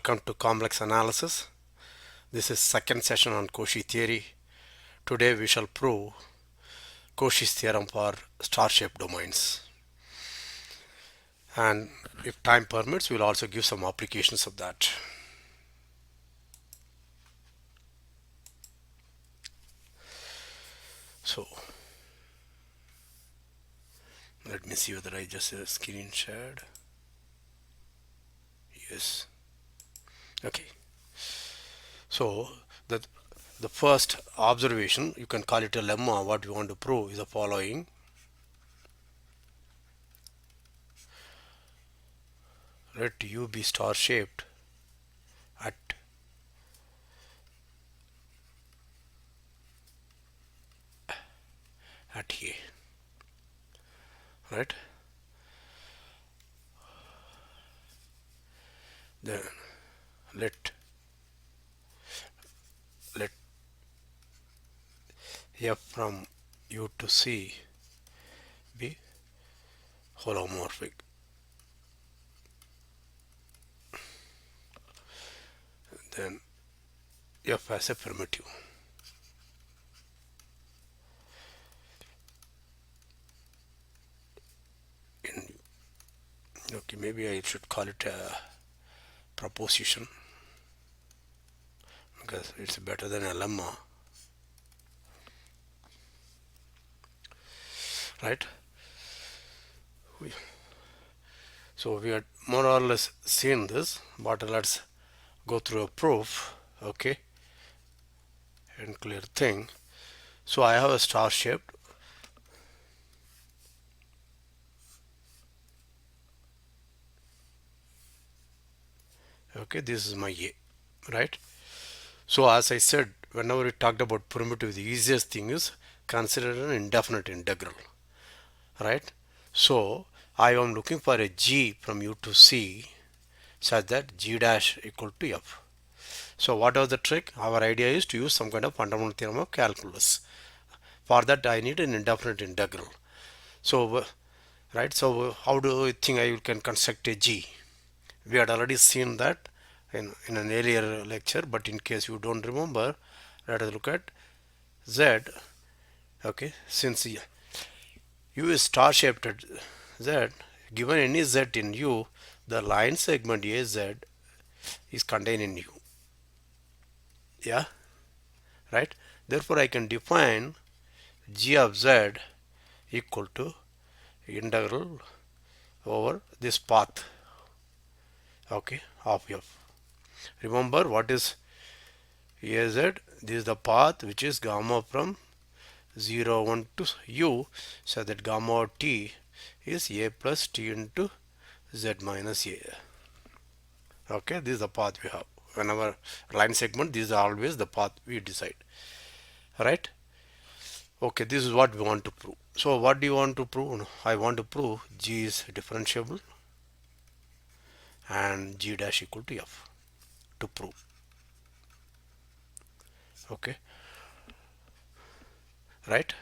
Welcome to Complex Analysis. This is second session on Cauchy theory. Today we shall prove Cauchy's theorem for star-shaped domains. And if time permits, we'll also give some applications of that. So, let me see whether I just screen shared. Yes. Okay. So, the first observation, you can call it a lemma, what we want to prove is the following. Let U be star-shaped at A, right? Then let F from U to C be holomorphic. Then F as a primitive. Okay, maybe I should call it a proposition because it's better than a lemma, right? So we had more or less seen this, but let's go through a proof, okay, and clear thing. So I have a star shaped, okay, this is my A, right? So as I said, whenever we talked about primitive, the easiest thing is consider an indefinite integral, right? So I am looking for a G from U to C such that G dash equal to F. So what was the trick? Our idea is to use some kind of fundamental theorem of calculus. For that I need an indefinite integral. So right, so how do you think I can construct a G? We had already seen that in an earlier lecture, but in case you don't remember, let us look at Z. Okay, since U is star shaped at Z, given any Z in U, the line segment AZ is contained in U. Yeah, right? Therefore I can define G of Z equal to integral over this path, okay, of F. Remember what is AZ? This is the path which is gamma from 0 1 to U, so that gamma t is A plus t into Z minus A. Okay, this is the path we have. Whenever line segment, this is always the path we decide, right? Okay, this is what we want to prove. So what do you want to prove? No, I want to prove G is differentiable and G dash equal to F to prove. Okay, right?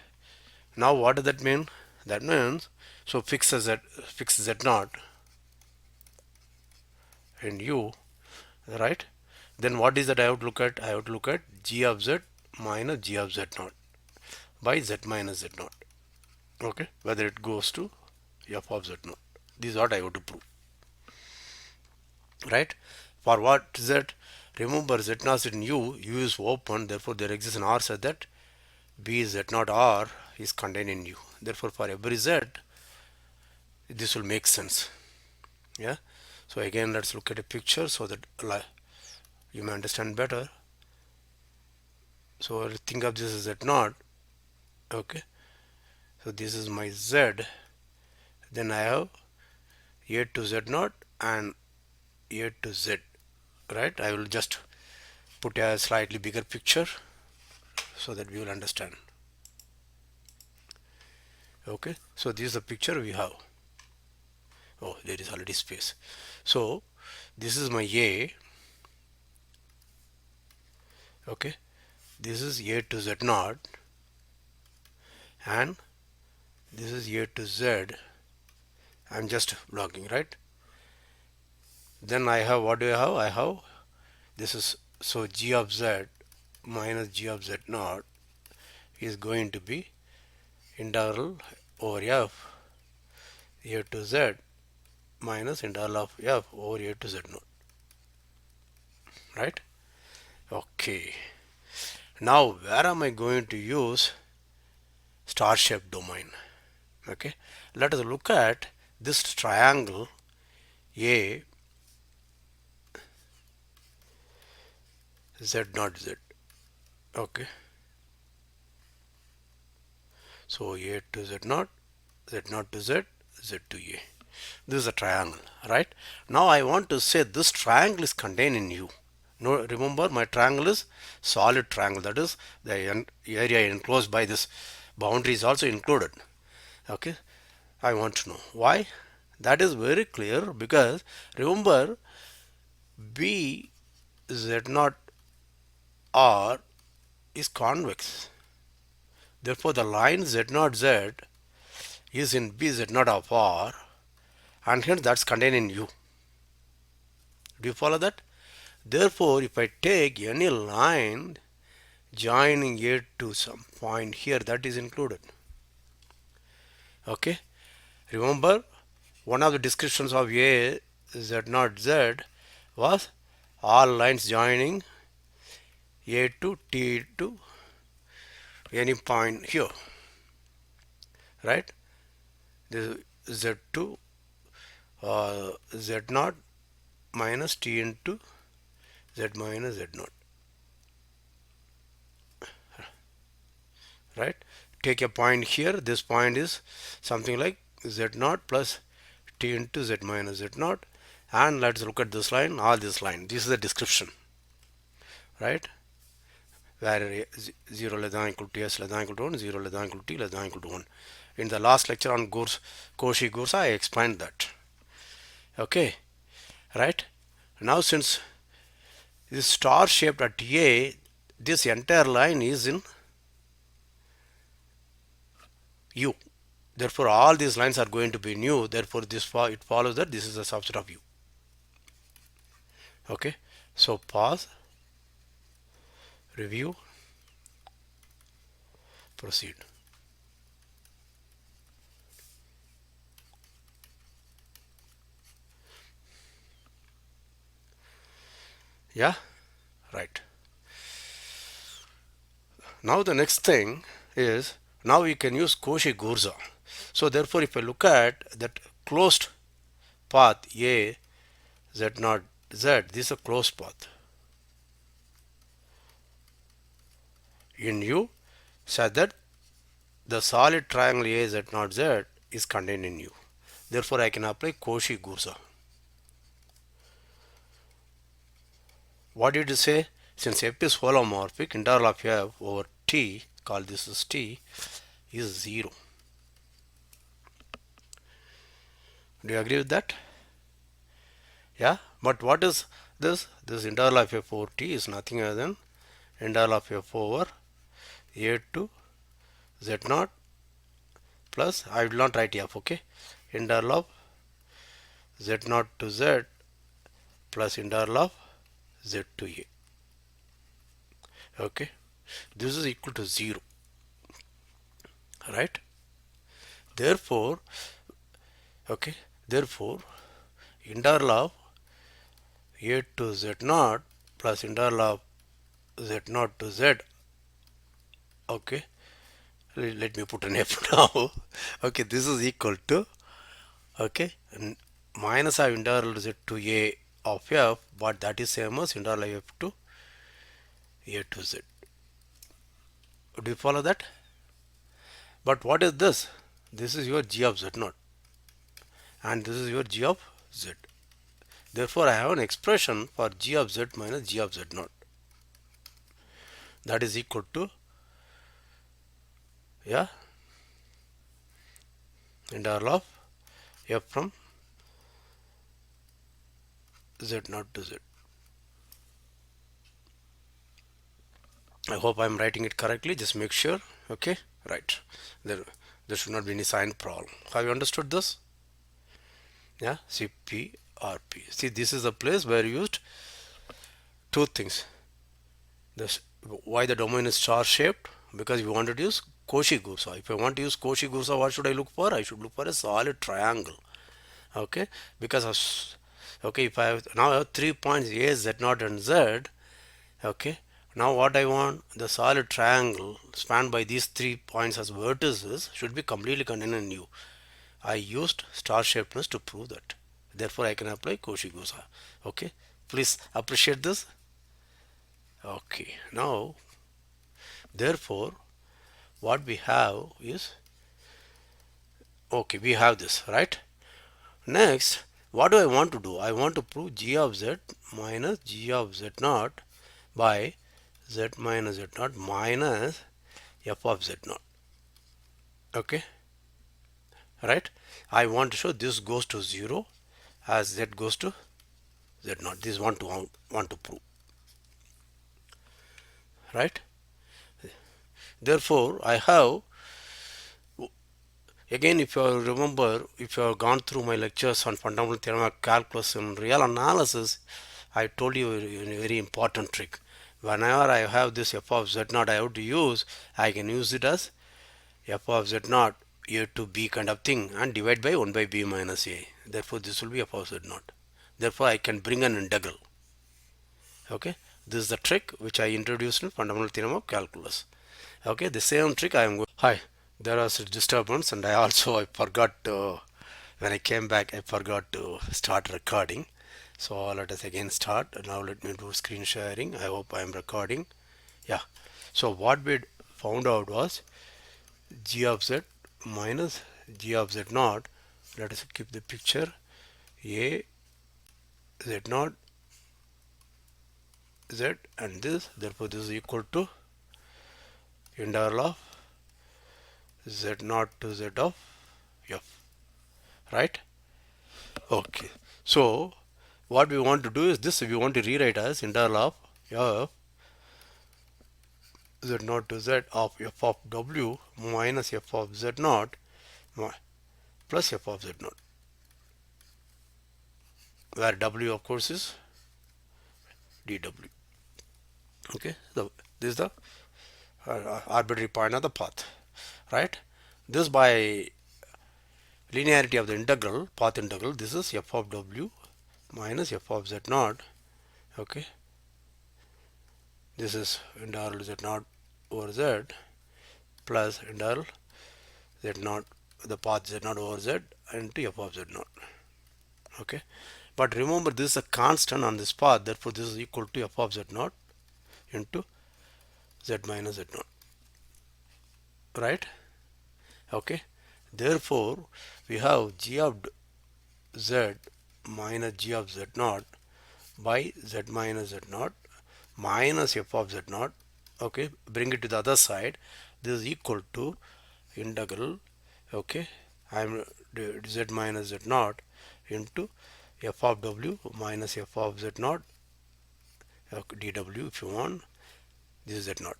Now what does that mean? That means, so fix Z naught in U, right? Then what is that I have to look at? I have to look at G of Z minus G of Z naught by Z minus Z naught. Okay, whether it goes to F of Z naught. This is what I have to prove, right? For what Z? Remember Z naught in U is open, therefore there exists an R such that B Z naught R is contained in U. Therefore for every Z, this will make sense. Yeah. So again, let's look at a picture so that you may understand better. So think of this as Z naught. Okay. So this is my Z. Then I have A to Z naught and A to Z. Right. I will just put a slightly bigger picture so that we will understand. Okay. So this is the picture we have. Oh, there is already space. So this is my A. Okay, this is A to Z naught and this is A to Z. I'm just blocking, right? Then I have, what do I have? I have This is, so g of z minus g of z naught is going to be integral over f a to z minus integral of f over a to z naught, right? Okay, now where am I going to use star shaped domain? Okay, let us look at this triangle a z naught z. Okay, so a to z naught to z, z to a. This is a triangle, right? Now I want to say this triangle is contained in U. No, remember my triangle is solid triangle, that is the area enclosed by this boundary is also included. Okay, I want to know why. That is very clear because remember B z naught r is convex. Therefore the line z naught z is in B z naught of r, and hence that's contained in U. Do you follow that? Therefore, if I take any line joining A to some point here, that is included. Okay, remember one of the descriptions of A z naught z was all lines joining A to T to any point here, right? This is z2 z naught minus T into z minus z naught, right? Take a point here, this point is something like z naught plus T into z minus z naught, and let's look at this line, all this line, this is the description, right? Where 0 less than equal to s less than equal to 1, 0 less than equal to t less than equal to 1. In the last lecture on Cauchy, I explained that. Okay, right? Now since this star shaped at A, this entire line is in U. Therefore all these lines are going to be in U. Therefore it follows that this is a subset of U. Okay, so pause, review, proceed. Yeah, right. Now the next thing is, now we can use Cauchy. So therefore if I look at that closed path A z naught z, this is a closed path in U such that the solid triangle A z naught z is contained in U. Therefore I can apply Cauchy. What did you say? Since f is holomorphic, integral of f over t, call this as t, is 0. Do you agree with that? Yeah, but what is this? This integral of f over t is nothing other than integral of f over a to z naught plus, I will not write f, okay, integral of z naught to z plus integral of z to a. Okay, this is equal to 0, right? Therefore, okay, therefore integral of a to z naught plus integral of z naught to z, okay, let me put an f now. Okay, this is equal to, okay, minus of integral z to a of f, but that is same as integral of f to a to z. Do you follow that? But what is this? This is your g of z naught, and this is your g of z. Therefore I have an expression for g of z minus g of z naught, that is equal to, yeah, integral of f from z naught to z. I hope I am writing it correctly, just make sure. Okay, right, there should not be any sign problem. Have you understood this? Yeah, CPRP. See, this is a place where you used two things. This why the domain is star shaped, because we wanted to use Cauchy-Gauss. If I want to use Cauchy-Gauss, what should I look for? I should look for a solid triangle. Okay, because okay, if I have now I have 3 points A, Z naught and Z. Okay, now what I want, the solid triangle spanned by these 3 points as vertices should be completely contained in U. I used star shapedness to prove that. Therefore, I can apply Cauchy-Gauss. Okay, please appreciate this. Okay, now therefore what we have is, okay, we have this, right? Next, what do I want to do? I want to prove g of z minus g of z naught by z minus z naught minus f of z naught. Okay, right? I want to show this goes to 0 as z goes to z naught. This is want to prove, right? Therefore, I have, again, if you remember, if you have gone through my lectures on fundamental theorem of calculus and real analysis, I told you a very important trick. Whenever I have this f of z naught I have to use, I can use it as f of z naught a to b kind of thing and divide by 1 by b minus a. Therefore, this will be f of z naught. Therefore, I can bring an integral. Okay, this is the trick which I introduced in fundamental theorem of calculus. Okay, the same trick I am going. Hi, there was a disturbance, and I forgot to, when I came back, I forgot to start recording. So let us again start. Now let me do screen sharing. I hope I am recording. Yeah. So what we found out was g of z minus g of z naught. Let us keep the picture. A z naught z and this. Therefore, this is equal to integral of z naught to z of f. Right? Okay. So what we want to do is this. We want to rewrite as integral of f z naught to z of f of w minus f of z naught plus f of z naught, where w of course is dw. Okay, so this is the arbitrary point of the path, right? This by linearity of the integral, path integral, this is f of w minus f of z naught. Okay, this is integral z naught over z plus integral z naught, the path z naught over z into f of z naught. Okay, but remember this is a constant on this path, therefore this is equal to f of z naught into z minus z naught, right? Okay, therefore we have g of z minus g of z naught by z minus z naught minus f of z naught. Okay, bring it to the other side. This is equal to integral, okay, I am z minus z naught into f of w minus f of z naught, dw if you want. This is z naught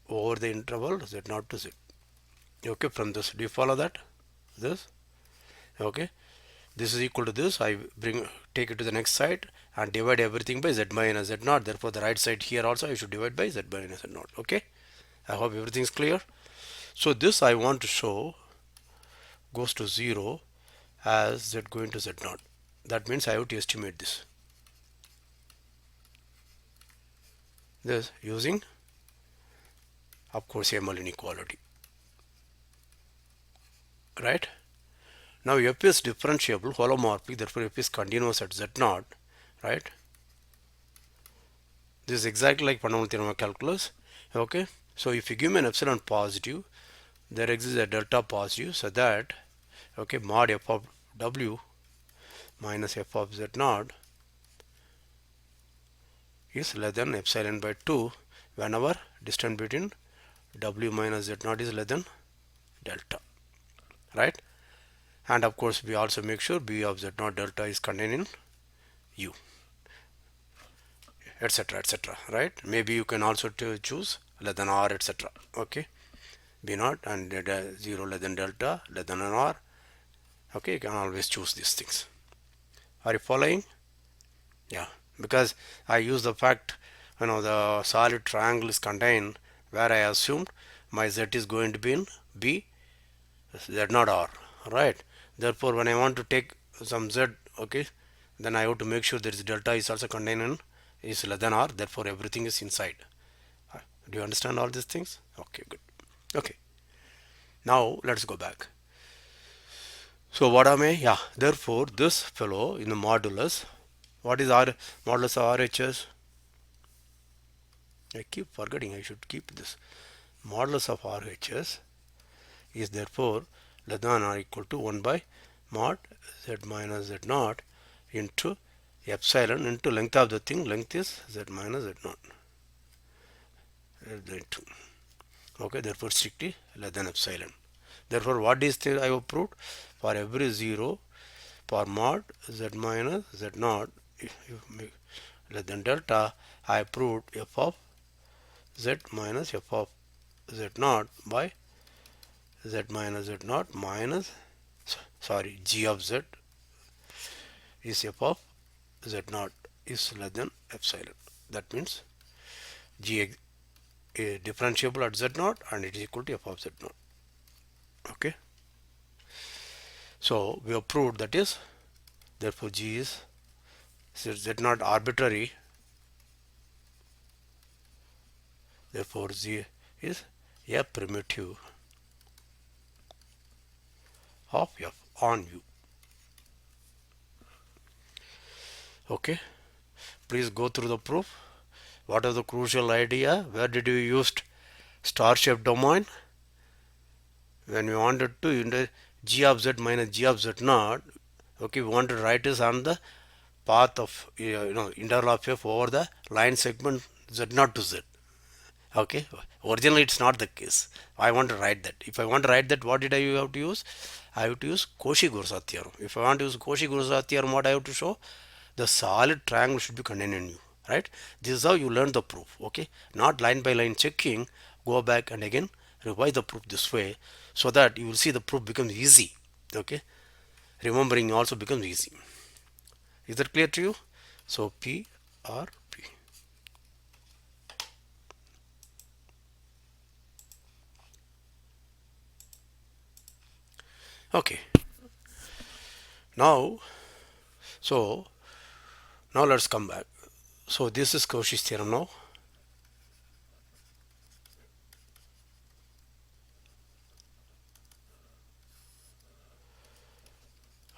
over the interval z naught to z. Okay, from this, do you follow that? This, okay, this is equal to this. I take it to the next side and divide everything by z minus z naught. Therefore, the right side here also I should divide by z minus z naught. Okay, I hope everything is clear. So this I want to show goes to 0 as z going to z naught. That means I have to estimate this using, of course, ML inequality, right? Now f is differentiable, holomorphic, therefore f is continuous at z naught, right? This is exactly like fundamental theorem of calculus. Okay, so if you give me an epsilon positive, there exists a delta positive, so that, okay, mod f of w minus f of z naught is less than epsilon by 2 whenever distance between w minus z naught is less than delta, right? And of course we also make sure b of z naught delta is contained in u, etc, etc, right? Maybe you can also choose less than r, etc. Okay, b naught and 0 less than delta, less than an r. Okay, you can always choose these things. Are you following? Yeah, because I use the fact the solid triangle is contained where I assumed my z is going to be in B z not R, right? Therefore when I want to take some z, okay, then I have to make sure that delta is also contained in is less than R, therefore everything is inside. Do you understand all these things? Okay, good. Okay, now let's go back. So what am I? Yeah, therefore this fellow in the modulus, what is R modulus of RHS? I keep forgetting, I should keep this. Modulus of RHS is therefore less than or equal to 1 by mod z minus z naught into epsilon into length of the thing. Length is z minus z naught. Okay, therefore strictly less than epsilon. Therefore what is the I have proved? For every 0 for mod z minus z naught, if you make less than delta, I proved f of z minus f of z naught by z minus z naught minus, sorry, g of z is f of z naught is less than epsilon. That means g is differentiable at z naught and it is equal to f of z naught. Okay, so we have proved that is, therefore g is z naught arbitrary, therefore g is a primitive of f on u. Okay, please go through the proof. What is the crucial idea? Where did we use star shaped domain? When we wanted to g of z minus g of z naught, okay, we want to write this on the path of integral of f over the line segment z naught to z. Okay, originally it's not the case. I want to write that. If I want to write that, what did I have to use? I have to use Cauchy-Grosset theorem. If I want to use Cauchy-Grosset theorem, what I have to show? The solid triangle should be contained in U, right? This is how you learn the proof. Okay, not line by line checking. Go back and again revise the proof this way, so that you will see the proof becomes easy. Okay, remembering also becomes easy. Is that clear to you? So P R P. Okay, now so now let's come back. So this is Cauchy's theorem now.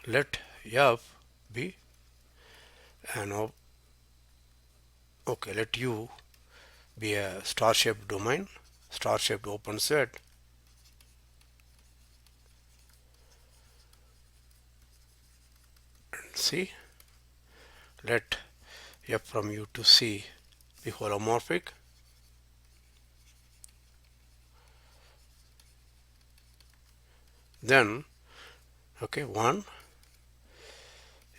Let f be an okay, let U be a star shaped domain, star shaped open set and C. Let f from U to C be holomorphic. Then okay, 1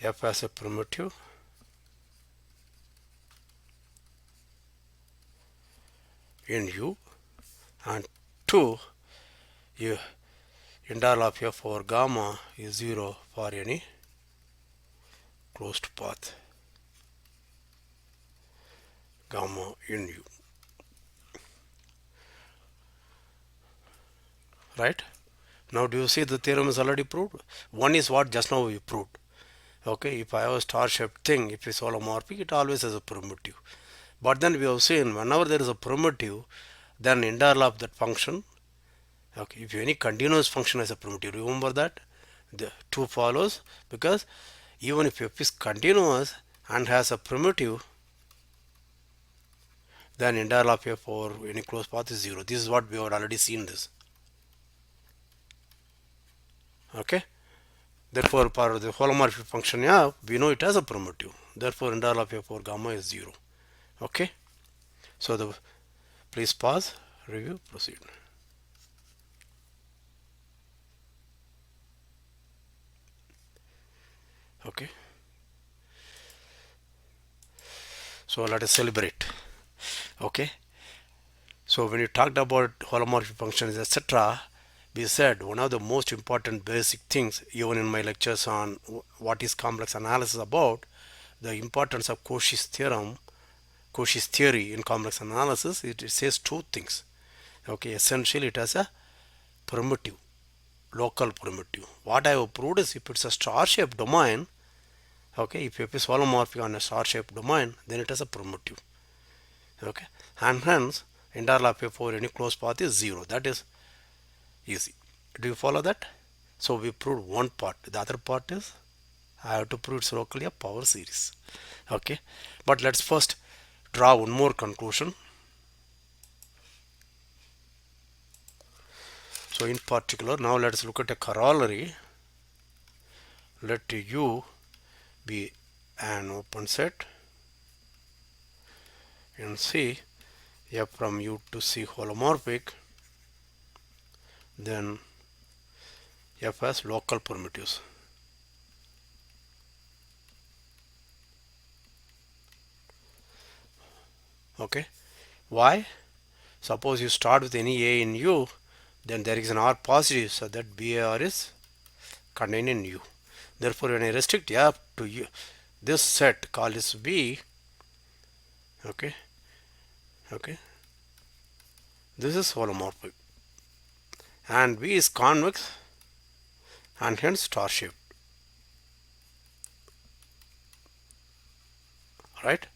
f as a primitive in U, and 2 you integral of f over gamma is 0 for any closed path gamma in U, right? Now do you see the theorem is already proved? One is what just now we proved. Okay, if I have a star shaped thing, if it's holomorphic, it always has a primitive. But then we have seen whenever there is a primitive, then integral of that function, okay, if any continuous function has a primitive, remember that the 2 follows, because even if f is continuous and has a primitive, then integral of f over any closed path is 0. This is what we have already seen this. Okay, therefore for the holomorphic function, yeah, we know it has a primitive, therefore integral of f over gamma is 0. Okay, so the please pause, review, proceed. Okay, so let us celebrate. Okay, so when you talked about holomorphic functions, etc., we said one of the most important basic things, even in my lectures on what is complex analysis about, the importance of Cauchy's theorem, Cauchy's theory in complex analysis, it says two things. Okay, essentially it has a primitive, local primitive. What I have proved is if it's a star-shaped domain, okay, if F is holomorphic on a star-shaped domain, then it has a primitive. Okay, and hence integral of F over any closed path is 0. That is easy. Do you follow that? So we proved one part. The other part is I have to prove it's locally a power series. Okay, but let's first draw one more conclusion. So in particular, now let's look at a corollary. Let U be an open set and C F from U to C holomorphic, then F has local primitives. Okay, why? Suppose you start with any A in U, then there is an R positive, so that BAR is contained in U. Therefore, when I restrict F to U, this set called as B, okay, this is holomorphic, and B is convex and hence star shaped, right?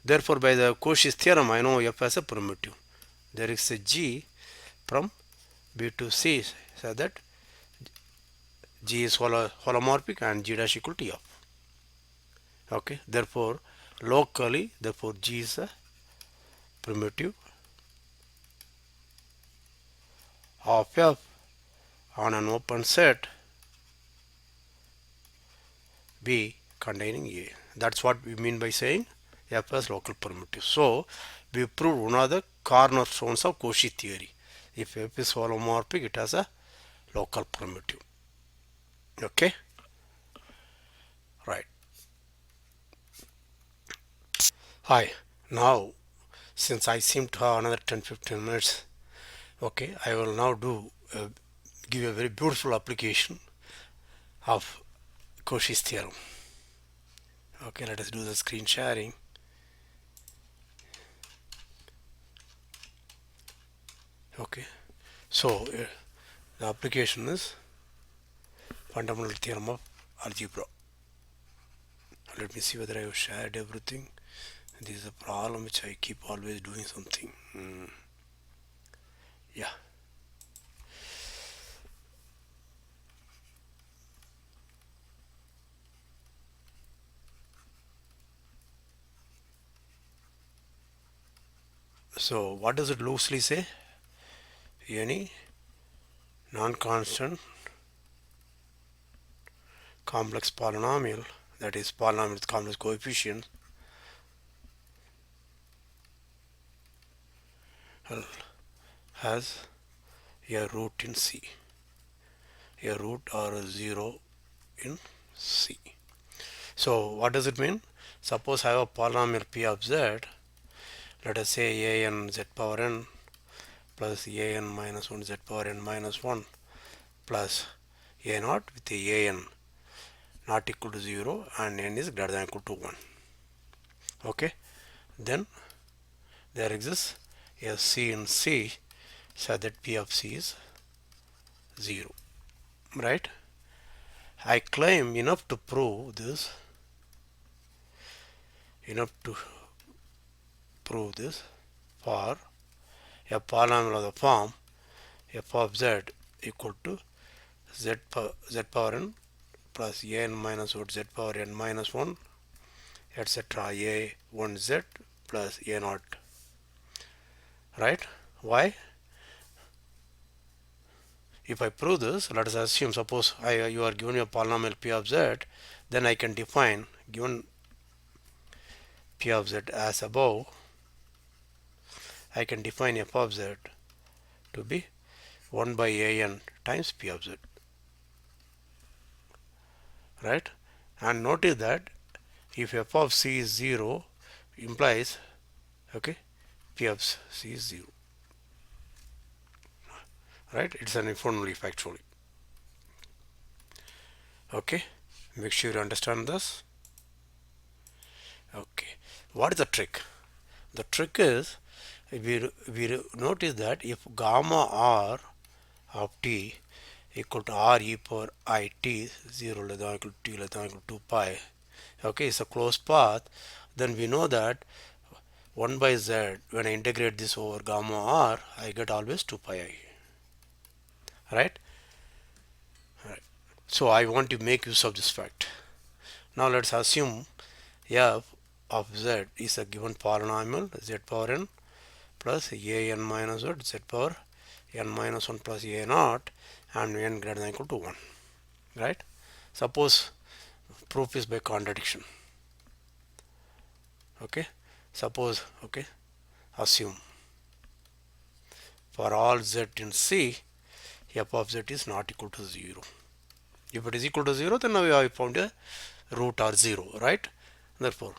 Therefore, by the Cauchy's theorem, I know F as a primitive. There is a G from B to C, so that G is holomorphic and G dash equal to F. Okay, therefore locally, therefore G is a primitive of F on an open set B containing A. That's what we mean by saying F has local primitive. So we proved one of the cornerstones of Cauchy theory. If F is holomorphic, it has a local primitive. Okay, right. Hi, now since I seem to have another 10-15 minutes, okay, I will now give you a very beautiful application of Cauchy's theorem. Okay, let us do the screen sharing. Okay, so the application is fundamental theorem of algebra. Let me see whether I have shared everything. This is a problem which I keep always doing something. Yeah. So what does it loosely say? Any non-constant complex polynomial, that is polynomial with complex coefficients, has a root in C, a root or a 0 in C. So what does it mean? Suppose I have a polynomial P of Z, let us say an z power n plus an minus 1 z power n minus 1 plus a naught with a an not equal to 0 and n is greater than or equal to 1. Okay, then there exists a C in C, so that P of C is 0, right? I claim enough to prove this, for a polynomial of the form f of z equal to z power n plus a n minus 1 z power n minus 1 etc. a 1 z plus a naught, right? Why? If I prove this, let us assume, suppose you are given a polynomial P of z, then I can define, given P of z as above, I can define f of z to be 1 by an times P of z, right? And notice that if f of c is 0, implies, okay, P of c is 0, right? It's an informally factually. Okay, make sure you understand this. Okay, what is the trick? The trick is we notice that if gamma r of t equal to r e power I t 0 less than equal to t less than equal to 2 pi, okay, it's a closed path, then we know that 1 by z, when I integrate this over gamma r, I get always 2 pi I, right? Right. So I want to make use of this fact. Now let's assume f of z is a given polynomial z power n plus a n minus 1 z power n minus 1 plus a naught and n greater than equal to 1, right? Suppose proof is by contradiction. Okay, suppose, okay, assume for all z in C, f of z is not equal to 0. If it is equal to 0, then now we have found a root or 0, right? Therefore,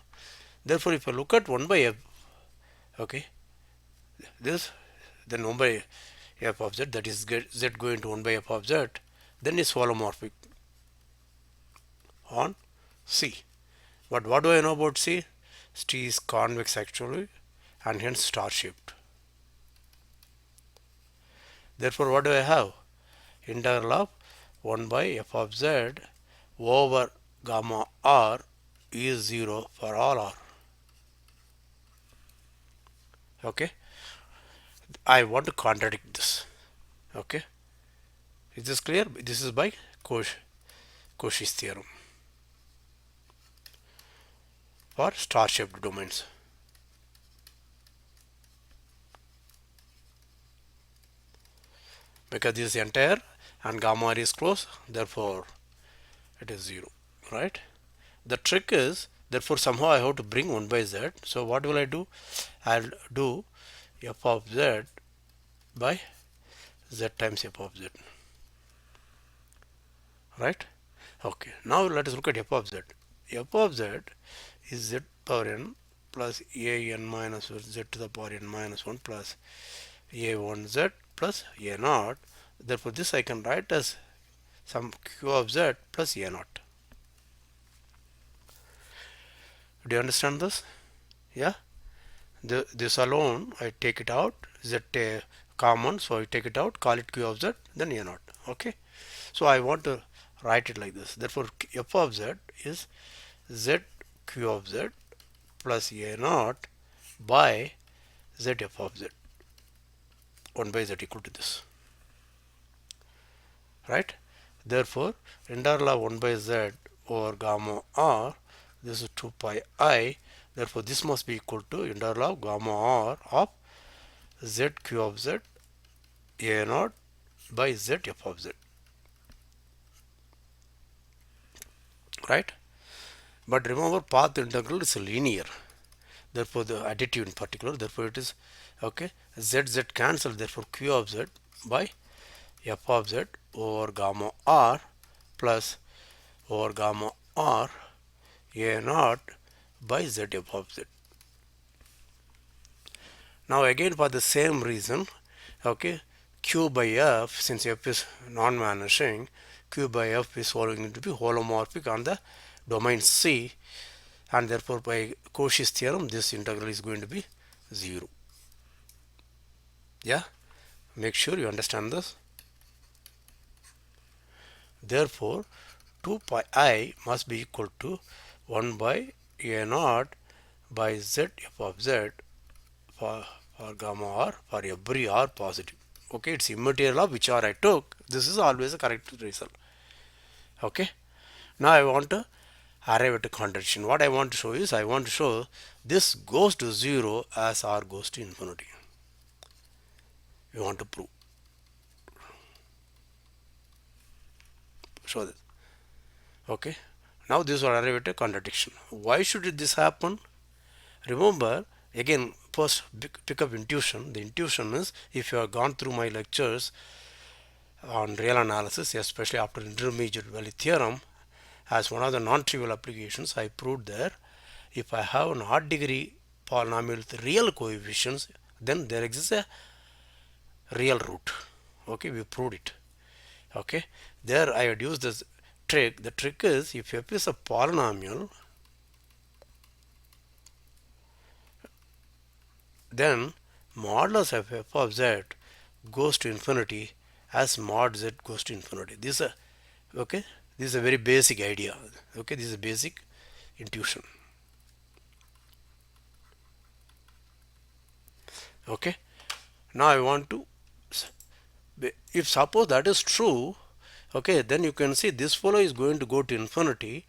if you look at 1 by f, okay, this, then 1 by f of z, that is z going to 1 by f of z, then is holomorphic on C. But what do I know about C? C is convex actually and hence star shaped. Therefore, what do I have? Integral of 1 by f of z over gamma r is 0 for all r. Okay, I want to contradict this. Okay, is this clear? This is by Cauchy's theorem for star shaped domains. Because this is entire and gamma r is closed, therefore it is 0, right? The trick is, therefore somehow I have to bring 1 by z. So what will I do? I'll do f of z by z times f of z, right? Okay, now let us look at f of z. F of z is z power n plus a n minus z to the power n minus 1 plus a1z plus a naught. Therefore this I can write as some q of z plus a naught. Do you understand this? Yeah, this alone I take it out, z common, so I take it out, call it q of z, then a naught. Okay, so I want to write it like this. Therefore f of z is z q of z plus a naught by z f of z, 1 by z equal to this, right? Therefore integral of 1 by z over gamma r, this is 2 pi I, therefore this must be equal to integral of gamma r of z q of z a naught by z f of z, right? But remember, path integral is linear, therefore the additive in particular, therefore it is, okay, z cancel, therefore q of z by f of z over gamma r plus over gamma r a naught by z f of z. Now again for the same reason, okay, q by f, since f is non-vanishing, q by f is going to be holomorphic on the domain C, and therefore by Cauchy's theorem this integral is going to be 0. Yeah, make sure you understand this. Therefore 2 pi I must be equal to 1 by a naught by z f of z for gamma r for every r positive. Okay, it's immaterial of which r I took, this is always a correct result. Okay, now I want to arrive at a contradiction. What I want to show is, I want to show this goes to 0 as r goes to infinity. We want to prove, show this. Okay, now this will arrive at a contradiction. Why should this happen? Remember, again, first pick up intuition. The intuition is, if you have gone through my lectures on real analysis, especially after intermediate value theorem, as one of the non-trivial applications, I proved there, if I have an odd degree polynomial with real coefficients, then there exists a real root. Okay, we proved it. Okay, there I had used this trick. The trick is, if f is a polynomial, then modulus of f of z goes to infinity as mod z goes to infinity. This is a, okay, this is a very basic idea. Okay, this is a basic intuition. Okay, now I want to, if suppose that is true, okay, then you can see this fellow is going to go to infinity,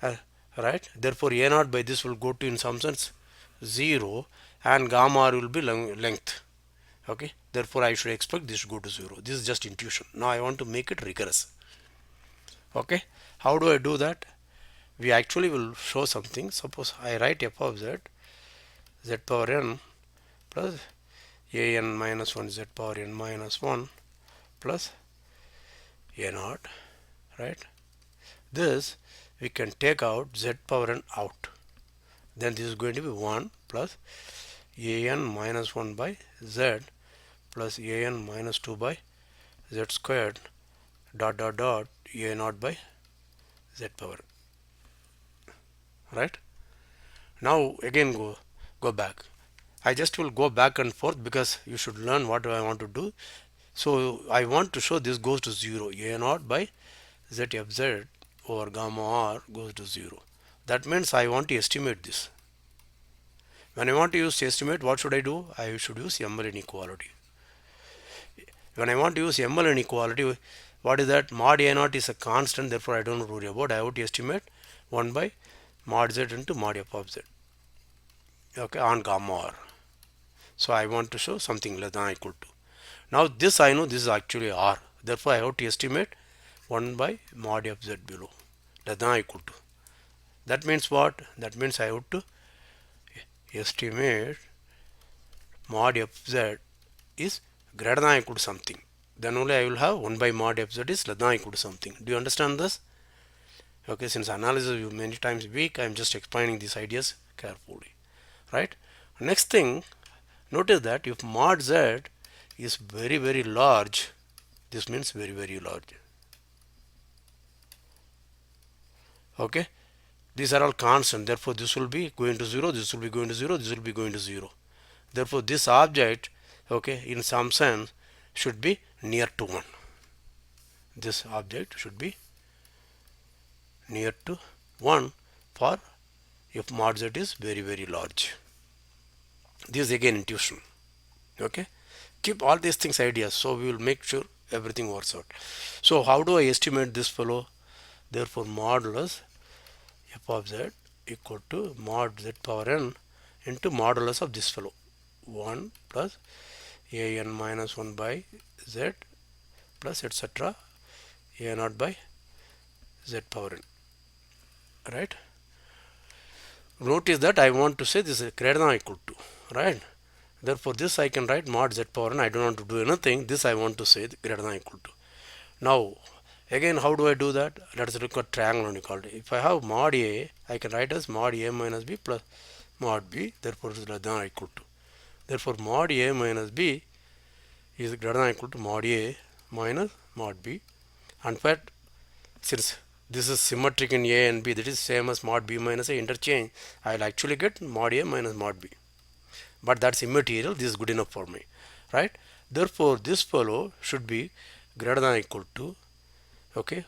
uh, right? Therefore a naught by this will go to in some sense 0 and gamma r will be length. Okay, therefore I should expect this to go to 0. This is just intuition. Now I want to make it rigorous. Okay, how do I do that? We actually will show something. Suppose I write f of z, z power n plus a n minus 1 z power n minus 1 plus a naught, right? This we can take out z power n out. Then this is going to be 1 plus a n minus 1 by z plus a n minus 2 by z squared dot dot dot a naught by z power, right? Now again go back. I just will go back and forth because you should learn what I want to do. So I want to show this goes to 0. A naught by z f z over gamma r goes to 0. That means I want to estimate this. When I want to use estimate, what should I do? I should use ML inequality. When I want to use ML inequality, what is that? Mod A naught is a constant, therefore I don't worry about. I have to estimate 1 by mod z into mod f of z. Okay, on gamma r. So I want to show something less than or equal to. Now this I know this is actually r. Therefore I have to estimate 1 by mod f z below less than or equal to. That means what? That means I have to estimate mod f z is greater than or equal to something. Then only I will have 1 by mod f z is less than or equal to something. Do you understand this? Okay, since analysis is many times weak, I am just explaining these ideas carefully. Right? Next thing, notice that if mod z is very large, this means very large. Okay, these are all constant, therefore this will be going to 0, this will be going to 0, this will be going to 0. Therefore this object, okay, in some sense should be near to 1. This object should be near to 1 for if mod z is very large. This is again intuition. Okay, keep all these things ideas, so we will make sure everything works out. So how do I estimate this fellow? Therefore modulus f of z equal to mod z power n into modulus of this fellow 1 plus a n minus 1 by z plus etc a naught by z power n, right? Notice that I want to say this is greater than or equal to, right? Therefore this I can write mod z power n. I don't want to do anything. This I want to say greater than or equal to. Now again, how do I do that? Let us look at triangle inequality. If I have mod a, I can write as mod a minus b plus mod b. Therefore it is less than or equal to. Therefore mod a minus b is greater than or equal to mod a minus mod b. In fact, since this is symmetric in a and b, that is same as mod b minus a interchange, I will actually get mod a minus mod b. But that's immaterial. This is good enough for me, right? Therefore this fellow should be greater than or equal to, okay,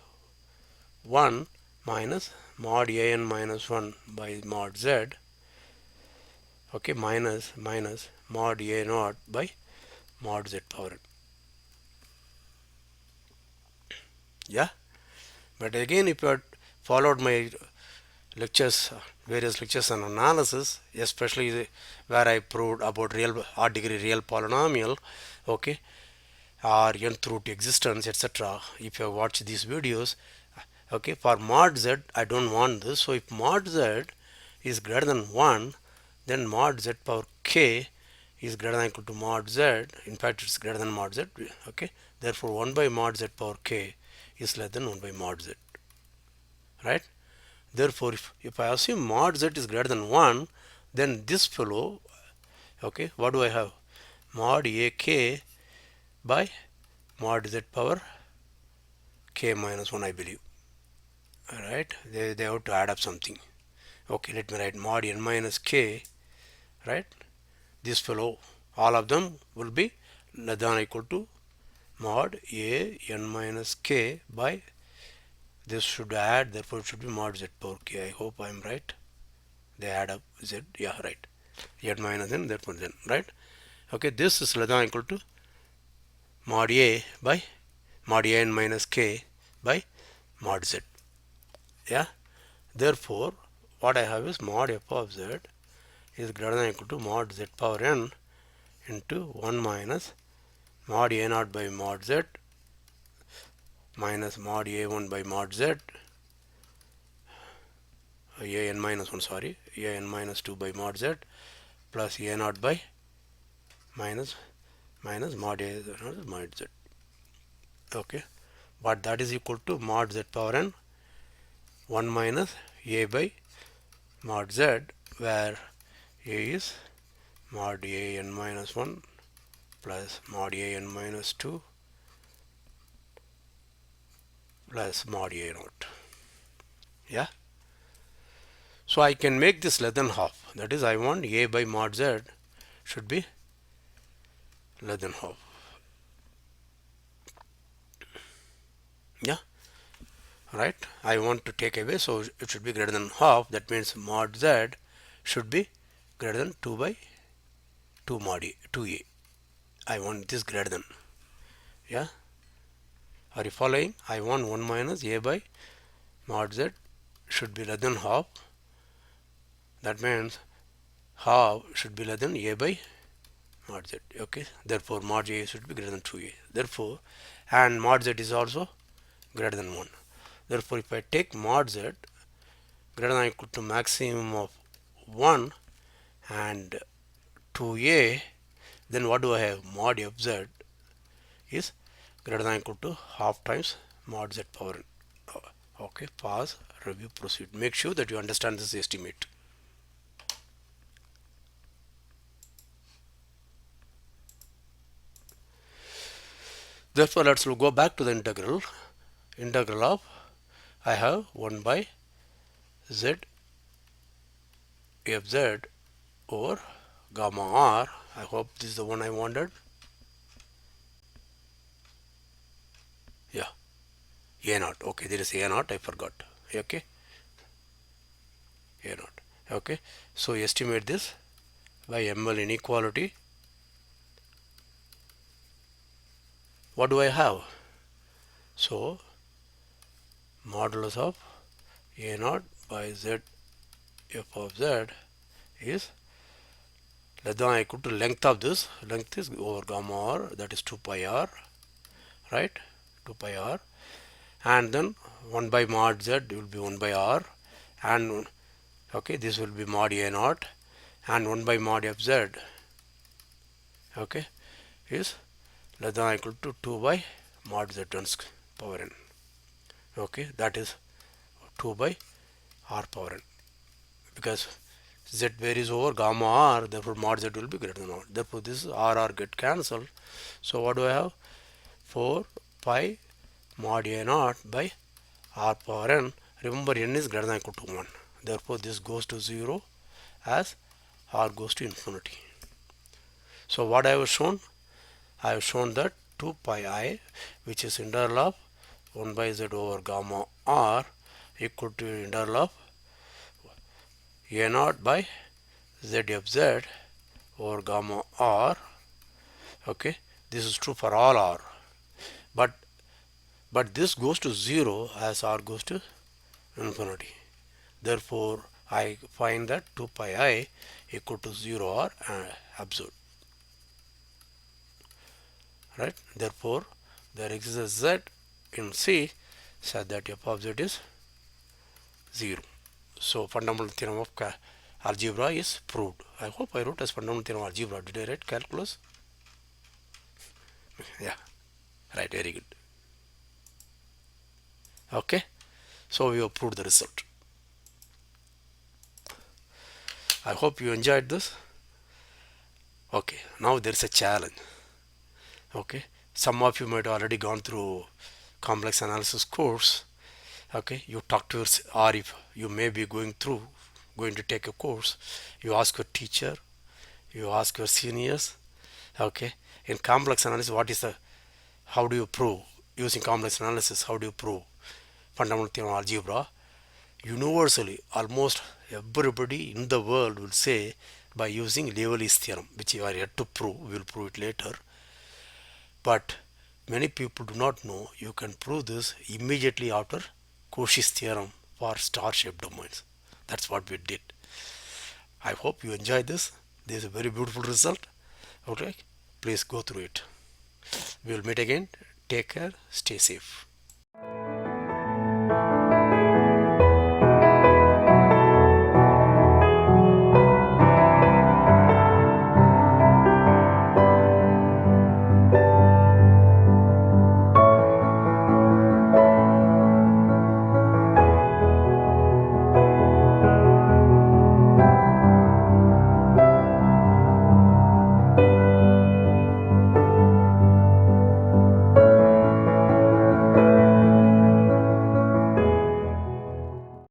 1 minus mod a n minus 1 by mod z, okay, minus mod a naught by mod z power n. Yeah, but again, if you had followed my lectures, various lectures on analysis, especially where I proved about real odd degree real polynomial, okay, or nth root existence, etc. If you have watched these videos, okay, for mod z I don't want this. So if mod z is greater than 1, then mod z power k is greater than or equal to mod z. In fact, it's greater than mod z. Okay, therefore 1 by mod z power k is less than 1 by mod z, right? Therefore if I assume mod z is greater than 1, then this fellow, okay, what do I have? Mod a k by mod z power k minus 1, I believe. Alright, they have to add up something. Okay, let me write mod n minus k, right, this fellow, all of them will be less than or equal to mod a n minus k by this should add, therefore it should be mod z power k. I hope I am right. They add up z, yeah, right. n minus n, therefore then, right? Okay, this is less than or equal to mod a by mod a n minus k by mod z. Yeah, therefore what I have is mod f of z is greater than or equal to mod z power n into 1 minus mod a naught by mod z minus mod a1 by mod z a n minus 1, sorry, a n minus 2 by mod z plus a naught by minus mod a naught mod z. Okay, but that is equal to mod z power n 1 minus a by mod z, where a is mod a n minus 1 plus mod a n minus 2 plus mod a naught. Yeah, so I can make this less than half. That is, I want a by mod z should be less than half. Yeah, right, I want to take away, so it should be greater than half. That means mod z should be greater than 2 by 2 mod a, 2a. I want this greater than. Yeah, are you following? I want 1 minus a by mod z should be less than half. That means half should be less than a by mod z. Okay, therefore mod a should be greater than 2a. Therefore, and mod z is also greater than 1. Therefore, if I take mod z greater than or equal to maximum of 1 and 2a, then what do I have? Mod f z is greater than or equal to half times mod z power n. Okay, pause, review, proceed. Make sure that you understand this estimate. Therefore, let's go back to the integral. Integral of, I have 1 by z fz over gamma r. I hope this is the one I wanted. Yeah, a naught. Okay, there is a naught, I forgot. Okay, a naught. Okay, so estimate this by ml inequality. What do I have? So modulus of a naught by z f of z is less than or equal to length of this. Length is over gamma r, that is 2 pi r, right? 2 pi r, and then 1 by mod z will be 1 by r, and okay, this will be mod a naught, and 1 by mod f z, okay, is less than or equal to 2 by mod z power n. Okay, that is 2 by r power n, because z varies over gamma r, therefore mod z will be greater than r. Therefore this r get cancelled. So what do I have? 4 pi mod a naught by r power n. Remember, n is greater than or equal to 1. Therefore this goes to 0 as r goes to infinity. So what I have shown? I have shown that 2 pi I, which is integral of 1 by z over gamma r, equal to integral of a naught by z f z over gamma r. Okay, this is true for all r, but this goes to 0 as r goes to infinity. Therefore I find that 2 pi I equal to 0 or absurd, right? Therefore there exists a z in C such that f of z is 0. So fundamental theorem of algebra is proved. I hope I wrote as fundamental theorem of algebra. Did I write calculus? Yeah, right, very good. Okay, so we have proved the result. I hope you enjoyed this. Okay, now there is a challenge. Okay, some of you might already gone through complex analysis course. Okay, you talk to your, or if you may be going to take a course, you ask your teacher, You ask your seniors. Okay. In complex analysis, what is the, how do you prove using complex analysis? How do you prove fundamental theorem of algebra? Universally, almost everybody in the world will say by using Leibniz theorem, which you are yet to prove. We will prove it later. But many people do not know you can prove this immediately after Cauchy's theorem for star-shaped domains. That's what we did. I hope you enjoy this. This is a very beautiful result. Okay, please go through it. We will meet again. Take care. Stay safe.